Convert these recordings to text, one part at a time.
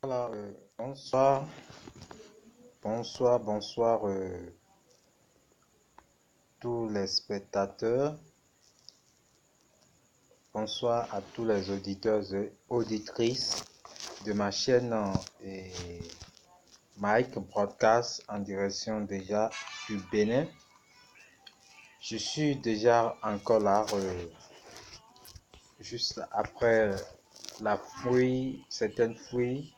Voilà, bonsoir, bonsoir tous les spectateurs, bonsoir à tous les auditeurs et auditrices de ma chaîne et Mike Broadcast en direction déjà du Bénin. Je suis déjà encore là, juste après la fouille, certaines fouilles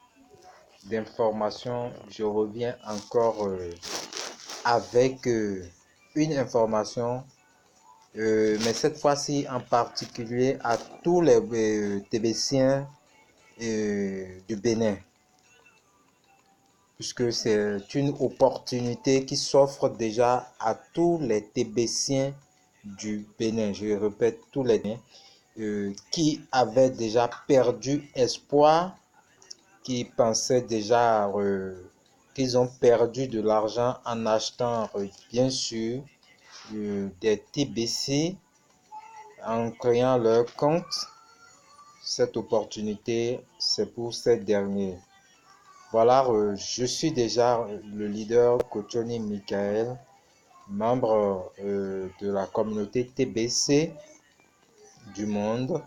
d'informations. Je reviens encore avec une information. Mais cette fois-ci en particulier à tous les Tébéciens du Bénin, puisque c'est une opportunité qui s'offre déjà à tous les Tébéciens du Bénin. Je répète, tous les Bénins qui avaient déjà perdu espoir, qui pensaient déjà qu'ils ont perdu de l'argent en achetant, bien sûr, des TBC en créant leur compte. Cette opportunité, c'est pour ces derniers. Voilà, je suis déjà le leader Kochoni Michael, membre de la communauté TBC du monde,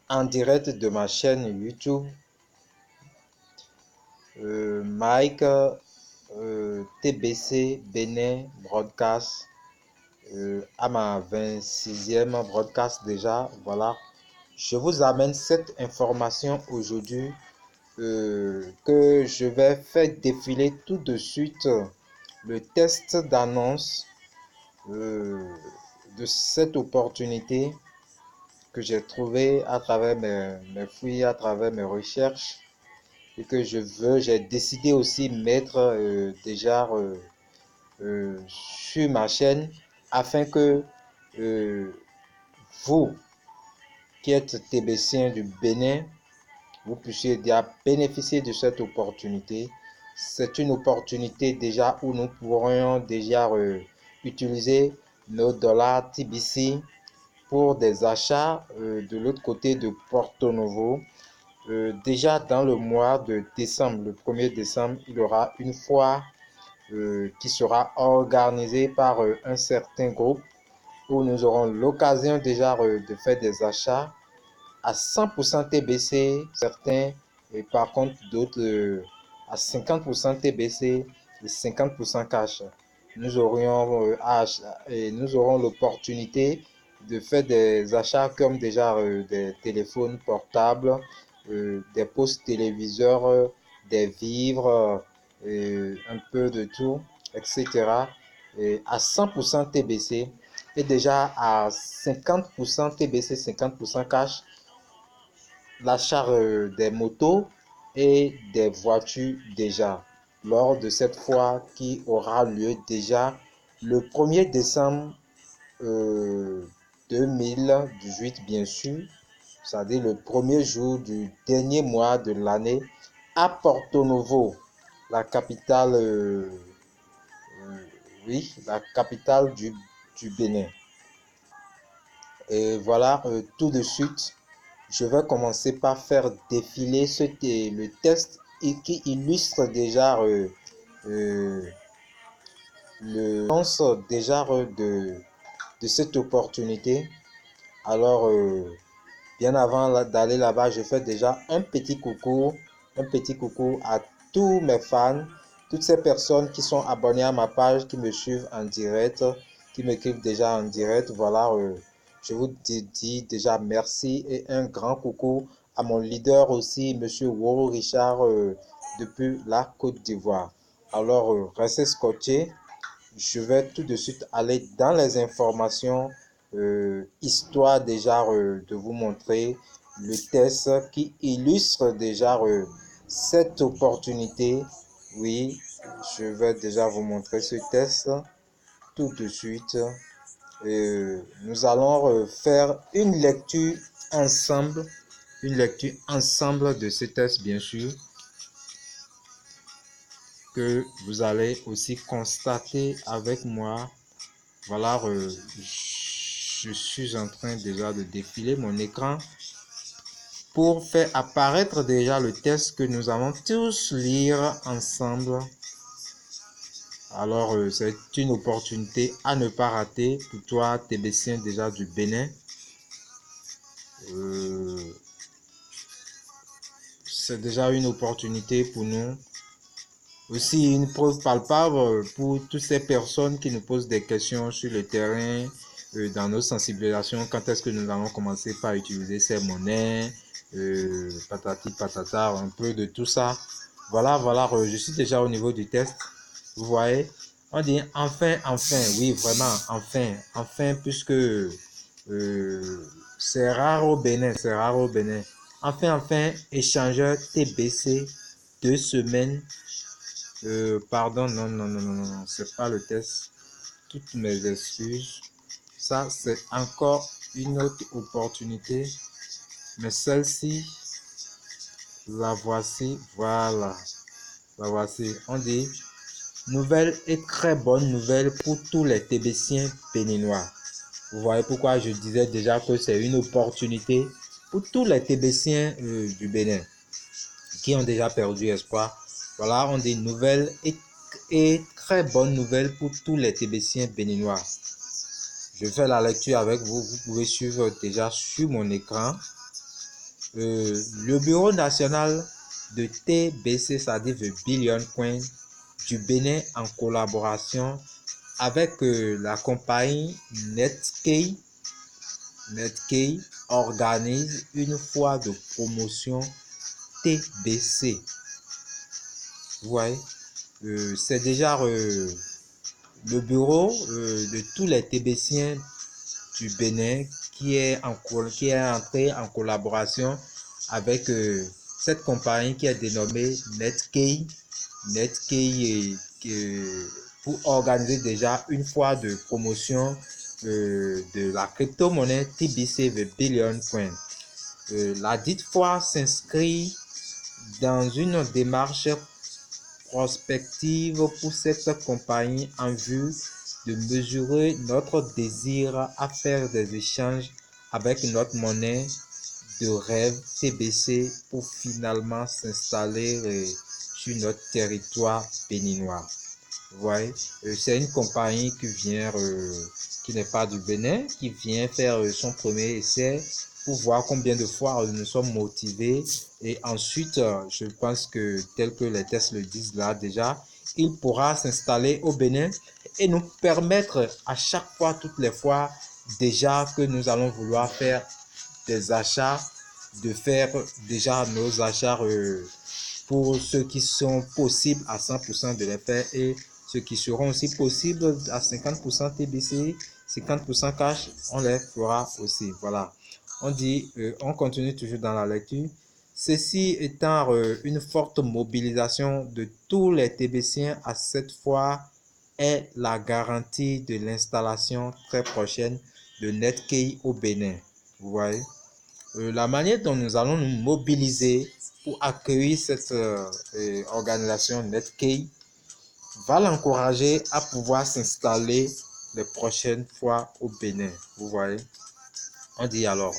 en direct de ma chaîne YouTube, Mike TBC Bénin Broadcast, à ma 26e broadcast déjà. Voilà, je vous amène cette information aujourd'hui que je vais faire défiler tout de suite le test d'annonce de cette opportunité que j'ai trouvé à travers mes fouilles, à travers mes recherches et que j'ai décidé aussi mettre déjà sur ma chaîne afin que vous qui êtes Tébéciens du Bénin, vous puissiez déjà bénéficier de cette opportunité. C'est une opportunité déjà où nous pourrions déjà utiliser nos dollars TBC pour des achats de l'autre côté de Porto Novo. Déjà dans le mois de décembre, le 1er décembre, il y aura une foire qui sera organisée par un certain groupe où nous aurons l'occasion déjà de faire des achats à 100% TBC, certains, et par contre d'autres à 50% TBC et 50% cash. Nous aurions, nous aurons l'opportunité de faire des achats comme déjà des téléphones portables, des postes téléviseurs, des vivres, un peu de tout, etc. Et à 100% TBC et déjà à 50% TBC, 50% cash, l'achat des motos et des voitures déjà lors de cette foire qui aura lieu déjà le 1er décembre 2018 bien sûr, c'est-à-dire le premier jour du dernier mois de l'année à Porto Novo, la capitale, oui, la capitale du Bénin. Et voilà, tout de suite, je vais commencer par faire défiler le test qui illustre déjà le sens déjà de cette opportunité. Alors, bien avant d'aller là-bas, je fais déjà un petit coucou à tous mes fans, toutes ces personnes qui sont abonnées à ma page, qui me suivent en direct, qui m'écrivent déjà en direct. Voilà, je vous dis déjà merci et un grand coucou à mon leader aussi, Monsieur Woro Richard, depuis la Côte d'Ivoire. Alors, restez scotchés. Je vais tout de suite aller dans les informations, histoire déjà de vous montrer le test qui illustre déjà cette opportunité. Oui, je vais déjà vous montrer ce test tout de suite. Nous allons faire une lecture ensemble de ce test, bien sûr, que vous allez aussi constater avec moi. Voilà, je suis en train déjà de défiler mon écran pour faire apparaître déjà le test que nous allons tous lire ensemble. Alors, c'est une opportunité à ne pas rater pour toi, TBCien déjà du Bénin. C'est déjà une opportunité pour nous. Aussi, une preuve palpable pour toutes ces personnes qui nous posent des questions sur le terrain, dans nos sensibilisations, quand est-ce que nous allons commencer par utiliser ces monnaies, patati patata, un peu de tout ça. Voilà, je suis déjà au niveau du test. Vous voyez, on dit enfin, oui, vraiment, enfin, puisque c'est rare au Bénin, Enfin, échangeur TBC, 2 semaines. Pardon, non, c'est pas le test. Toutes mes excuses. Ça, c'est encore une autre opportunité. Mais celle-ci, la voici, voilà. La voici. On dit, nouvelle et très bonne nouvelle pour tous les TBCiens béninois. Vous voyez pourquoi je disais déjà que c'est une opportunité pour tous les TBCiens du Bénin qui ont déjà perdu espoir. Voilà, on dit nouvelle et très bonne nouvelle pour tous les TBCiens béninois. Je fais la lecture avec vous. Vous pouvez suivre déjà sur mon écran. Le Bureau national de TBC, c'est-à-dire le Billion Coin du Bénin, en collaboration avec la compagnie Netkey, organise une foire de promotion TBC. Vous voyez, c'est déjà le bureau de tous les TBCiens du Bénin qui est entré en collaboration avec cette compagnie qui est dénommée Netkey pour organiser déjà une foire de promotion de la crypto-monnaie TBC The Billion Coin. La dite foire s'inscrit dans une démarche prospective pour cette compagnie en vue de mesurer notre désir à faire des échanges avec notre monnaie de rêve TBC pour finalement s'installer sur notre territoire béninois. Vous voyez, c'est une compagnie qui n'est pas du Bénin, qui vient faire son premier essai pour voir combien de fois nous sommes motivés. Et ensuite, je pense que tel que les tests le disent là déjà, il pourra s'installer au Bénin et nous permettre à chaque fois, toutes les fois déjà que nous allons vouloir faire des achats, de faire déjà nos achats pour ceux qui sont possibles à 100% de les faire et ceux qui seront aussi possibles à 50% TBC, 50% cash, on les fera aussi. Voilà. On dit, on continue toujours dans la lecture. Ceci étant une forte mobilisation de tous les TBCiens à cette fois est la garantie de l'installation très prochaine de Netkey au Bénin. Vous voyez, la manière dont nous allons nous mobiliser pour accueillir cette organisation Netkey va l'encourager à pouvoir s'installer les prochaines fois au Bénin. Vous voyez, on dit alors,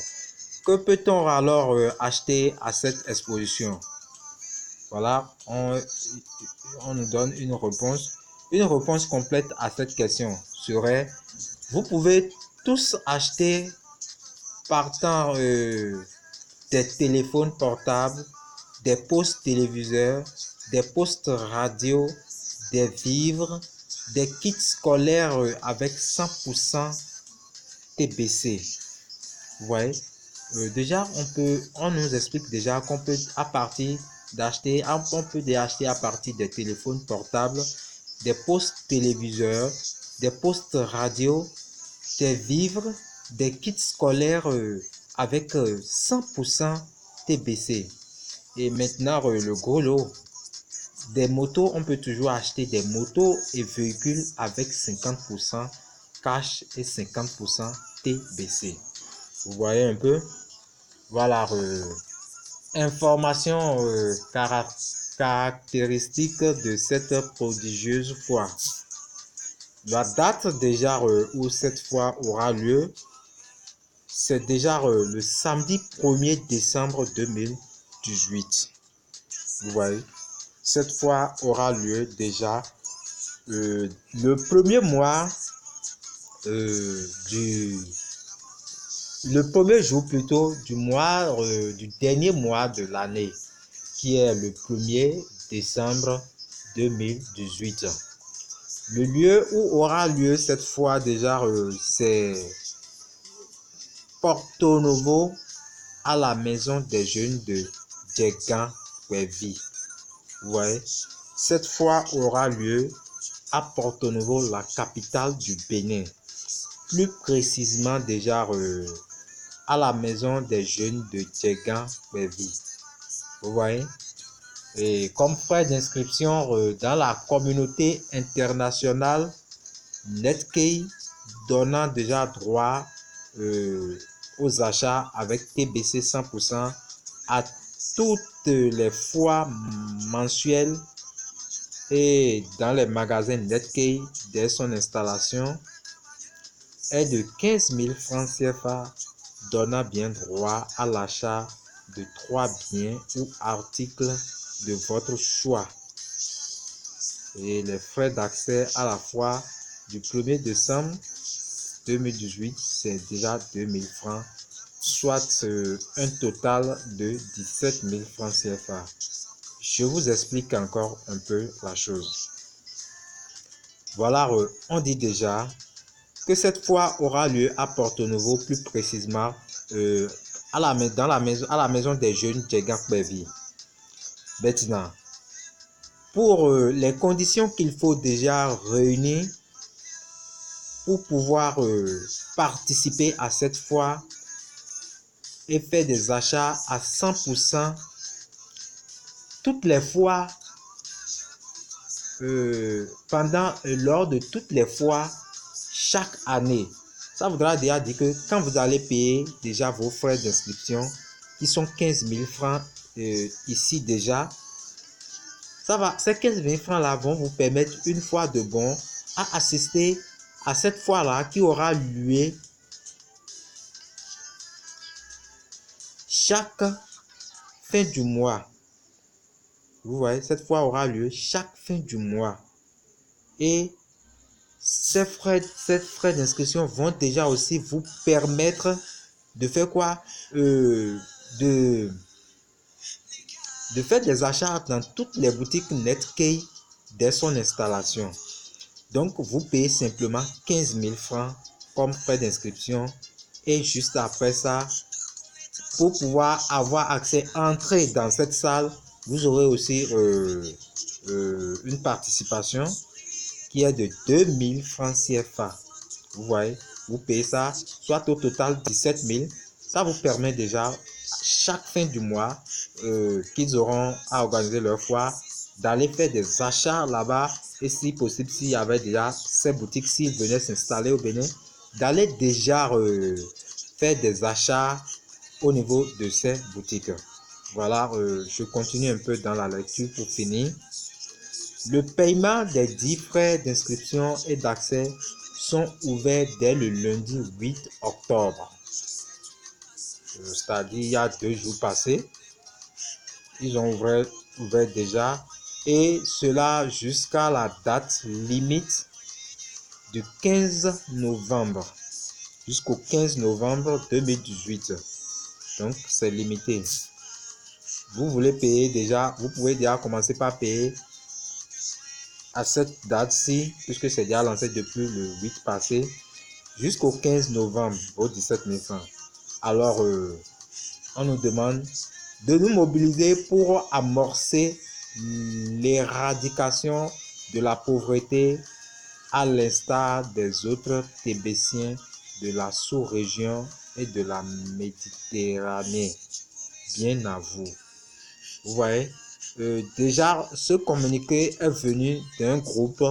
que peut-on alors acheter à cette exposition? Voilà, on nous donne une réponse. Une réponse complète à cette question serait, vous pouvez tous acheter partant des téléphones portables, des postes téléviseurs, des postes radio, des vivres, des kits scolaires avec 100% TBC. Vous voyez, déjà on nous explique déjà qu'on peut à partir d'acheter, on peut acheter à partir des téléphones portables, des postes téléviseurs, des postes radio, des vivres, des kits scolaires avec 100% TBC. Et maintenant, le gros lot, des motos, on peut toujours acheter des motos et véhicules avec 50% cash et 50% TBC. Vous voyez un peu? Voilà, information caractéristique de cette prodigieuse foire. La date déjà où cette foire aura lieu c'est déjà le samedi 1er décembre 2018. Vous voyez, cette fois aura lieu déjà le premier mois le premier jour plutôt du mois du dernier mois de l'année, qui est le 1er décembre 2018. Le lieu où aura lieu cette fois déjà, c'est Porto Novo, à la maison des jeunes de Djegan-Kwevi. Vous voyez, cette fois aura lieu à Porto Novo, la capitale du Bénin. Plus précisément déjà à la maison des jeunes de Djegan-Kwevi. Vous voyez, et comme frais d'inscription dans la communauté internationale Netkey, donnant déjà droit aux achats avec TBC 100% à toutes les fois mensuelles et dans les magasins Netkey dès son installation est de 15 000 francs CFA, donnant bien droit à l'achat de 3 biens ou articles de votre choix. Et les frais d'accès à la foire du 1er décembre 2018, c'est déjà 2 000 francs, soit un total de 17 000 francs CFA. Je vous explique encore un peu la chose. Voilà, on dit déjà que cette fois aura lieu à Porto Novo, plus précisément à la maison des jeunes Djegan-Kwevi. Maintenant, pour les conditions qu'il faut déjà réunir pour pouvoir participer à cette foire et faire des achats à 100% toutes les fois lors de toutes les fois chaque année. Ça voudra déjà dire que quand vous allez payer déjà vos frais d'inscription qui sont 15 000 francs ici déjà, ça va, ces 15 000 francs là vont vous permettre une fois de bon à assister à cette fois là qui aura lieu chaque fin du mois. Vous voyez, cette fois aura lieu chaque fin du mois. Et ces frais d'inscription vont déjà aussi vous permettre de faire quoi? De faire des achats dans toutes les boutiques Netkey dès son installation. Donc, vous payez simplement 15 000 francs comme frais d'inscription. Et juste après ça, pour pouvoir avoir accès, entrer dans cette salle, vous aurez aussi une participation qui est de 2 000 francs CFA. Vous voyez, vous payez ça, soit au total 17 000. Ça vous permet déjà, chaque fin du mois, qu'ils auront à organiser leur foire, d'aller faire des achats là-bas. Et si possible, s'il y avait déjà ces boutiques, s'ils venaient s'installer au Bénin, d'aller déjà faire des achats au niveau de ces boutiques. Voilà, je continue un peu dans la lecture pour finir. Le paiement des 10 frais d'inscription et d'accès sont ouverts dès le lundi 8 octobre. C'est-à-dire il y a 2 jours passés. Ils ont ouvert déjà. Et cela jusqu'à la date limite du 15 novembre. Jusqu'au 15 novembre 2018. Donc c'est limité. Vous voulez payer déjà, vous pouvez déjà commencer par payer à cette date-ci, puisque c'est déjà lancé depuis le 8 passé, jusqu'au 15 novembre, aux 17 000 francs. Alors, on nous demande de nous mobiliser pour amorcer l'éradication de la pauvreté à l'instar des autres Tébéciens de la sous-région et de la Méditerranée. Bien à vous. Vous voyez, déjà ce communiqué est venu d'un groupe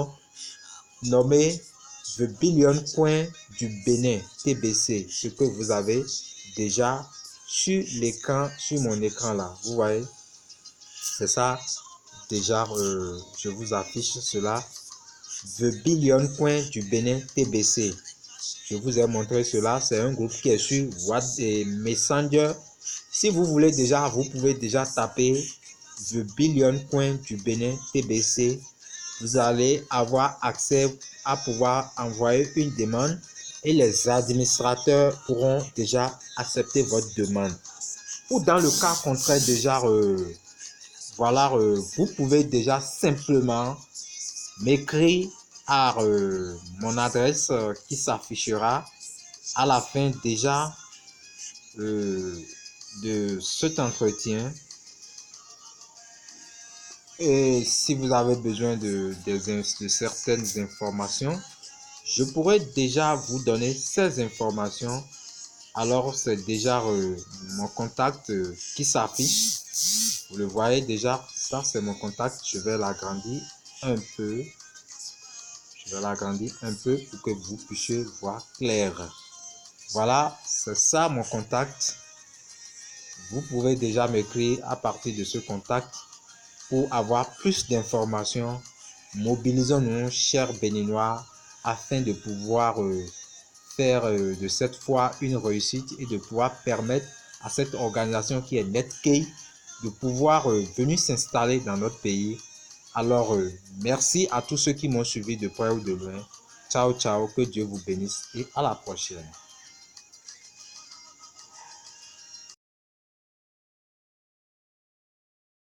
nommé The Billion Coin du Bénin, TBC, ce que vous avez déjà sur l'écran, sur mon écran là. Vous voyez, c'est ça. Déjà, je vous affiche cela. The Billion Coin du Bénin, TBC. Je vous ai montré cela. C'est un groupe qui est sur WhatsApp et Messenger. Si vous voulez déjà, vous pouvez déjà taper The Billion Coin du Bénin TBC. Vous allez avoir accès à pouvoir envoyer une demande et les administrateurs pourront déjà accepter votre demande. Ou dans le cas contraire, déjà, vous pouvez déjà simplement m'écrire à mon adresse qui s'affichera à la fin déjà de cet entretien. Et si vous avez besoin de certaines informations, je pourrais déjà vous donner ces informations. Alors c'est déjà mon contact qui s'affiche. Vous le voyez déjà, ça c'est mon contact. Je vais l'agrandir un peu. Je vais l'agrandir un peu pour que vous puissiez voir clair. Voilà, c'est ça mon contact. Vous pouvez déjà m'écrire à partir de ce contact pour avoir plus d'informations. Mobilisons-nous, chers Béninois, afin de pouvoir faire de cette fois une réussite et de pouvoir permettre à cette organisation qui est Netkey de pouvoir venir s'installer dans notre pays. Alors, merci à tous ceux qui m'ont suivi de près ou de loin. Ciao, ciao, que Dieu vous bénisse et à la prochaine.